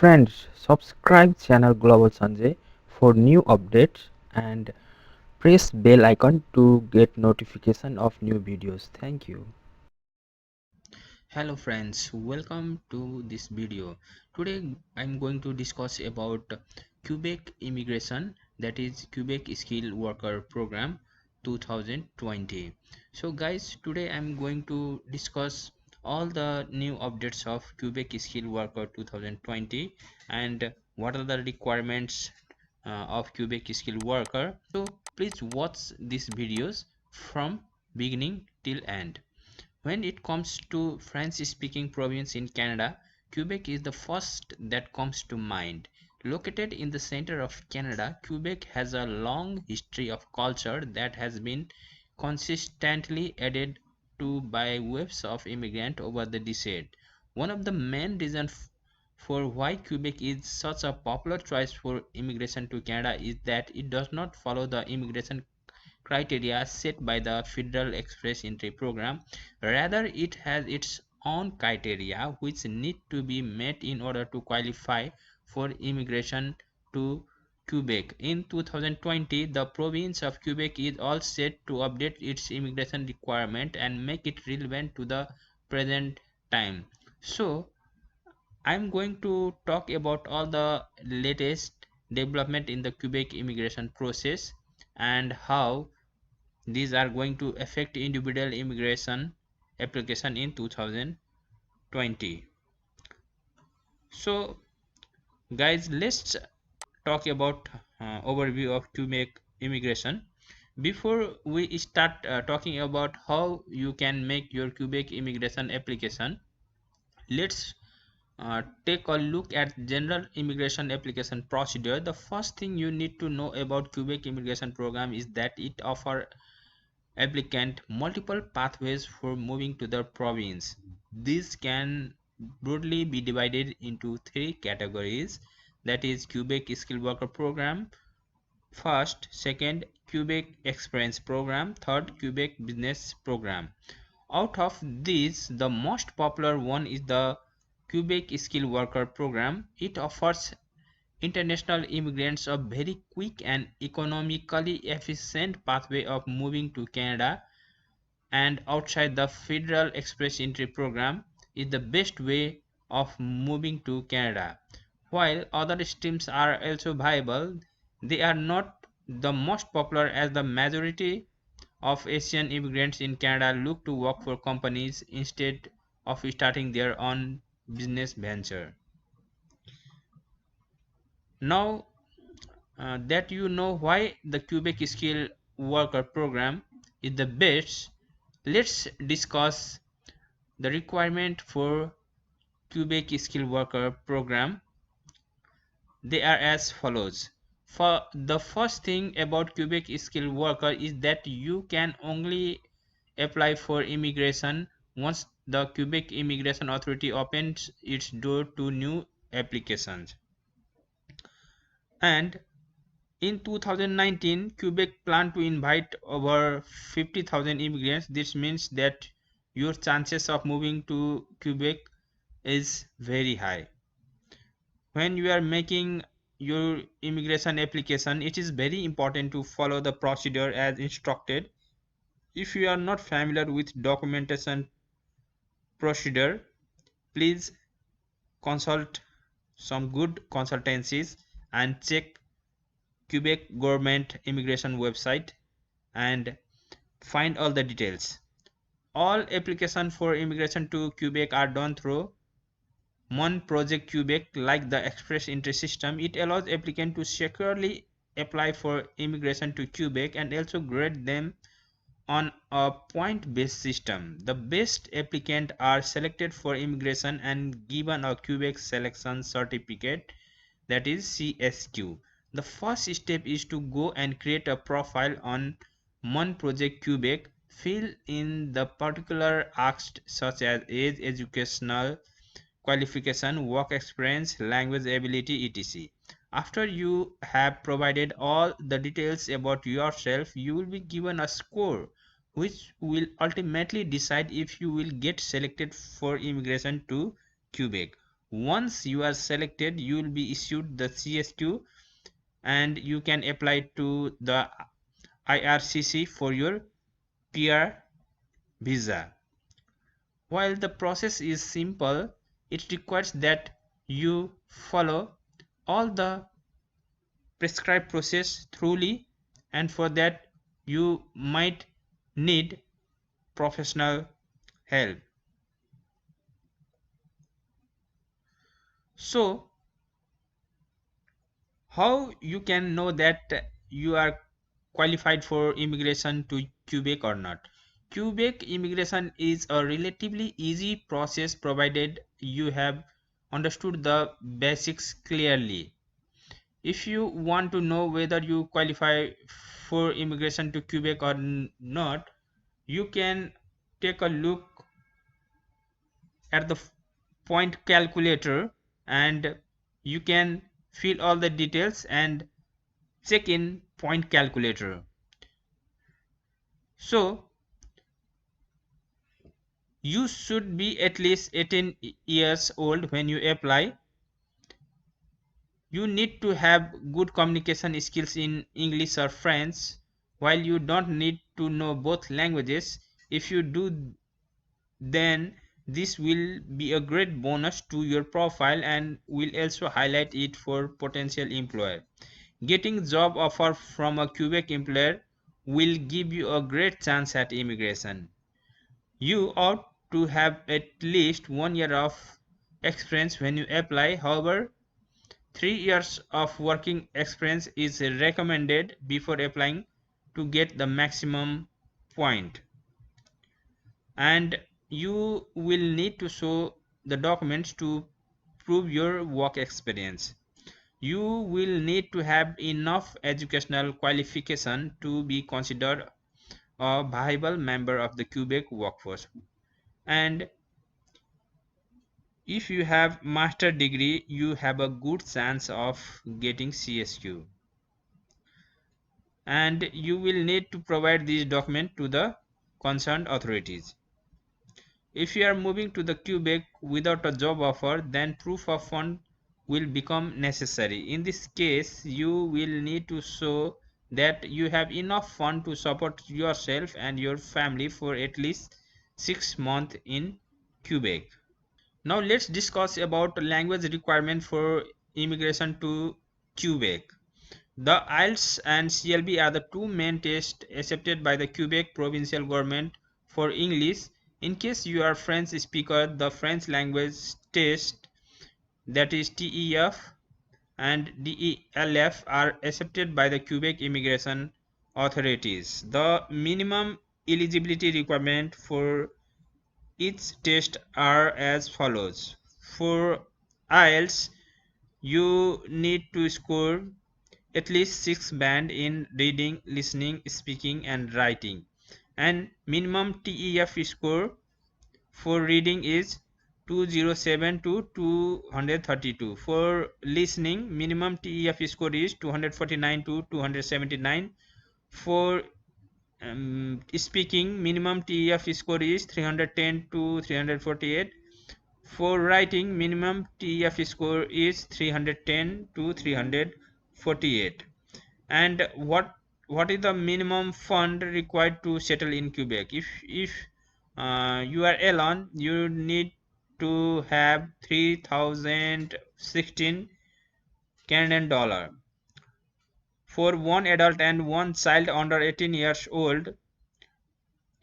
Friends, subscribe channel Global Sanjay for new updates and press bell icon to get notification of new videos. Thank you. Hello friends, welcome to this video. Today I'm going to discuss about Quebec immigration, that is Quebec Skilled Worker Program 2020. So guys, today I'm going to discuss all the new updates of Quebec Skilled Worker 2020 and what are the requirements of Quebec Skilled Worker. So please watch these videos from beginning till end. When it comes to French-speaking province in Canada, Quebec is the first that comes to mind. Located in the center of Canada, Quebec has a long history of culture that has been consistently added to by waves of immigrants over the decade. One of the main reasons for why Quebec is such a popular choice for immigration to Canada is that it does not follow the immigration criteria set by the Federal Express Entry Program. Rather, it has its own criteria which need to be met in order to qualify for immigration to Quebec. In 2020, the province of Quebec is all set to update its immigration requirement and make it relevant to the present time. So, I'm going to talk about all the latest development in the Quebec immigration process and how these are going to affect individual immigration application in 2020. So guys, let's talk about overview of Quebec immigration. Before we start talking about how you can make your Quebec immigration application, let's take a look at general immigration application procedure. The first thing you need to know about Quebec immigration program is that it offers applicant multiple pathways for moving to the province. These can broadly be divided into three categories, that is Quebec Skilled Worker Program, first, second Quebec Experience Program, third Quebec Business Program. Out of these, the most popular one is the Quebec Skilled Worker Program. It offers international immigrants a very quick and economically efficient pathway of moving to Canada and outside the Federal Express Entry Program is the best way of moving to Canada. While other streams are also viable, they are not the most popular as the majority of Asian immigrants in Canada look to work for companies instead of starting their own business venture. Now that you know why the Quebec Skill Worker Program is the best, let's discuss the requirement for Quebec Skilled Worker Program. They are as follows. For the first thing about Quebec Skilled Worker is that you can only apply for immigration once the Quebec Immigration Authority opens its door to new applications. And in 2019, Quebec planned to invite over 50,000 immigrants. This means that your chances of moving to Quebec is very high. When you are making your immigration application, it is very important to follow the procedure as instructed. If you are not familiar with documentation procedure, please consult some good consultancies and check Quebec government immigration website and find all the details. All applications for immigration to Quebec are done through one project Quebec. Like the express entry system, it allows applicants to securely apply for immigration to Quebec and also grade them on a point-based system. The best applicants are selected for immigration and given a Quebec selection certificate, that is CSQ. The first step is to go and create a profile on one project Quebec. Fill in the particular asked such as age, educational qualification, work experience, language ability, etc. After you have provided all the details about yourself, you will be given a score which will ultimately decide if you will get selected for immigration to Quebec. Once you are selected, you will be issued the CSQ and you can apply to the IRCC for your PR visa. While the process is simple, it requires that you follow all the prescribed process thoroughly, and for that you might need professional help. So how you can know that you are qualified for immigration to Quebec or not? Quebec immigration is a relatively easy process provided you have understood the basics clearly. If you want to know whether you qualify for immigration to Quebec or not, you can take a look at the point calculator and you can fill all the details and check in point calculator. So you should be at least 18 years old when you apply. You need to have good communication skills in English or French. While you don't need to know both languages, if you do, then this will be a great bonus to your profile and will also highlight it for potential employer. Getting job offer from a Quebec employer will give you a great chance at immigration. You ought to have at least 1 year of experience when you apply. However, 3 years of working experience is recommended before applying to get the maximum point. And you will need to show the documents to prove your work experience. You will need to have enough educational qualification to be considered a viable member of the Quebec workforce. And if you have master degree, you have a good chance of getting CSQ. And you will need to provide these documents to the concerned authorities. If you are moving to the Quebec without a job offer, then proof of fund will become necessary. In this case, you will need to show that you have enough fund to support yourself and your family for at least 6 months in Quebec. Now let's discuss about language requirement for immigration to Quebec. The IELTS and CLB are the two main tests accepted by the Quebec provincial government for English. In case you are French speaker, the French language test, that is TEF and DELF, are accepted by the Quebec immigration authorities. The minimum eligibility requirement for each test are as follows. For IELTS, you need to score at least 6 band in reading, listening, speaking and writing, and minimum TEF score for reading is 207 to 232. For listening, minimum TEF score is 249 to 279. For speaking, minimum TEF score is 310 to 348. For writing, minimum TEF score is 310 to 348. And what is the minimum fund required to settle in Quebec? If you are alone, you need to have 3016 Canadian dollar. For one adult and one child under 18 years old,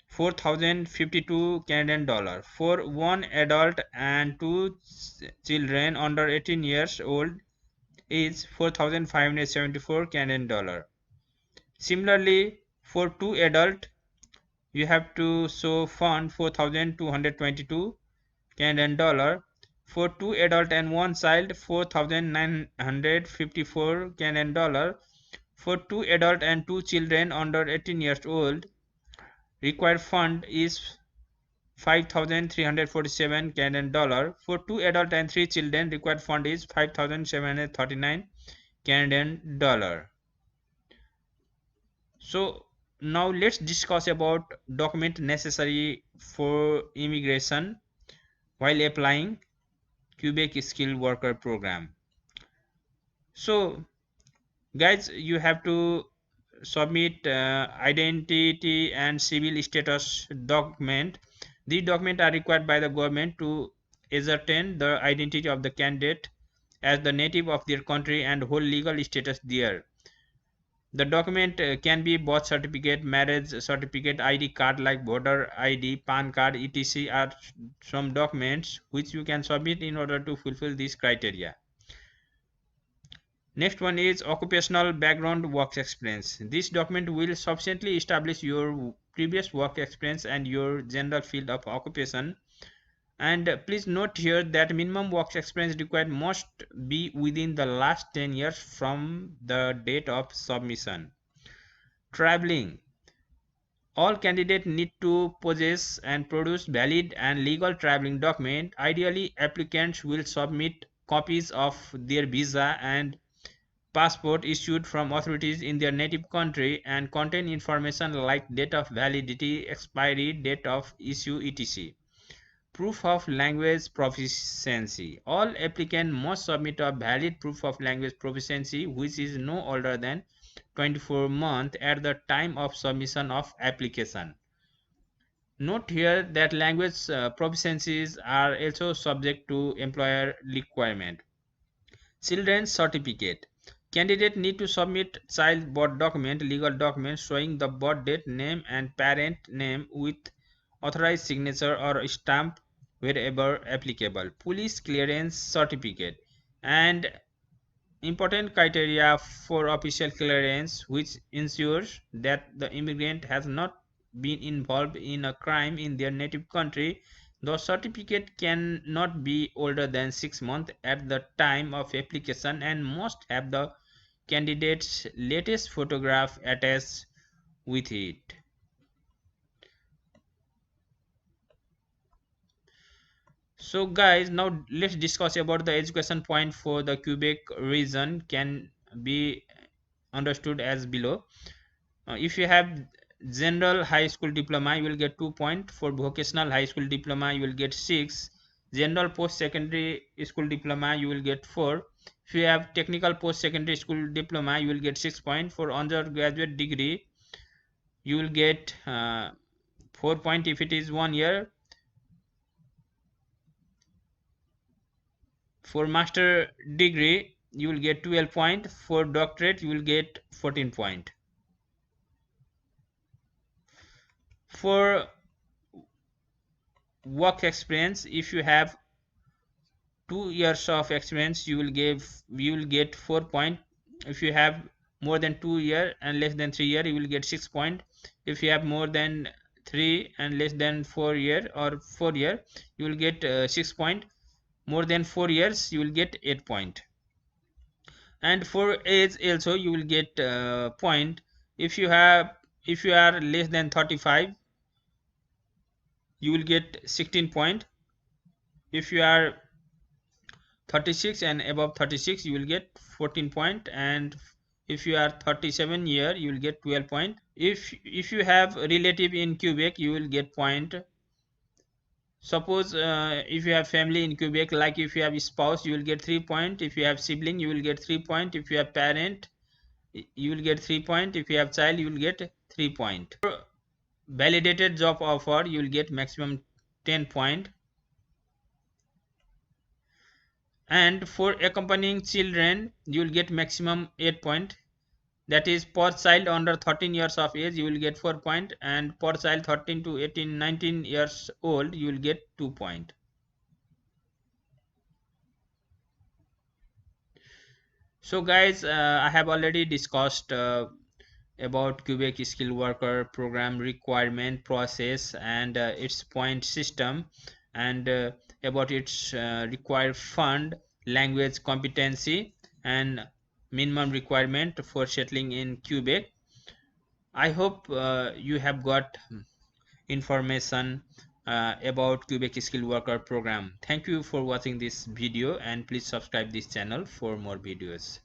4052 Canadian dollar. For one adult and two children under 18 years old is 4574 Canadian dollar. Similarly, for two adult, you have to show fund 4222 Canadian dollar. For two adult and one child, 4954 Canadian dollar. For two adult and two children under 18 years old, required fund is 5347 Canadian dollar. For two adult and three children, required fund is 5739 Canadian dollar. So now let's discuss about document necessary for immigration while applying. Quebec Skilled Worker Program. So guys, you have to submit identity and civil status document. These documents are required by the government to ascertain the identity of the candidate as the native of their country and hold legal status there. The document can be birth certificate, marriage certificate, ID card like voter ID, PAN card, etc. are some documents which you can submit in order to fulfill this criteria. Next one is occupational background work experience. This document will sufficiently establish your previous work experience and your general field of occupation. And please note here that minimum work experience required must be within the last 10 years from the date of submission. Traveling. All candidates need to possess and produce valid and legal traveling document. Ideally, applicants will submit copies of their visa and passport issued from authorities in their native country and contain information like date of validity, expiry, date of issue, etc. Proof of language proficiency. All applicants must submit a valid proof of language proficiency which is no older than 24 months at the time of submission of application. Note here that language proficiencies are also subject to employer requirement. Children's certificate. Candidate need to submit child birth document, legal documents showing the birth date, name and parent name with authorized signature or stamp wherever applicable. Police clearance certificate and important criteria for official clearance which ensures that the immigrant has not been involved in a crime in their native country. The certificate cannot be older than 6 months at the time of application and must have the candidate's latest photograph attached with it. So guys, now let's discuss about the education point for the Quebec region can be understood as below. If you have general high school diploma, you will get 2 point. For vocational high school diploma, you will get 6. General post secondary school diploma, you will get 4. If you have technical post secondary school diploma, you will get 6 point. For undergraduate degree, you will get 4 point if it is 1 year. For master degree, you will get 12 point. For doctorate, you will get 14 point. For work experience, if you have 2 years of experience, you will get 4 point. If you have more than 2 year and less than 3 year, you will get 6 point. If you have more than 3 and less than 4 year or 4 year, you will get 6 point. More than 4 years, you will get 8 point. And for age also you will get point. If you are less than 35, you will get 16 point. If you are 36 and above 36, you will get 14 point. And if you are 37 year, you will get 12 point. If you have relative in Quebec, you will get point. Suppose if you have family in Quebec, like if you have spouse, you will get 3 point. If you have sibling, you will get 3 point. If you have parent, you will get 3 point. If you have child, you will get 3 point. For validated job offer, you will get maximum 10 point. And for accompanying children, you will get maximum 8 point. That is, per child under 13 years of age, you will get 4 point, and per child 13 to 18 19 years old, you will get 2 point. So guys, I have already discussed about Quebec Skilled Worker Program requirement process and its point system, and about its required fund, language competency, and minimum requirement for settling in Quebec. I hope you have got information about Quebec Skilled Worker Program. Thank you for watching this video, and please subscribe this channel for more videos.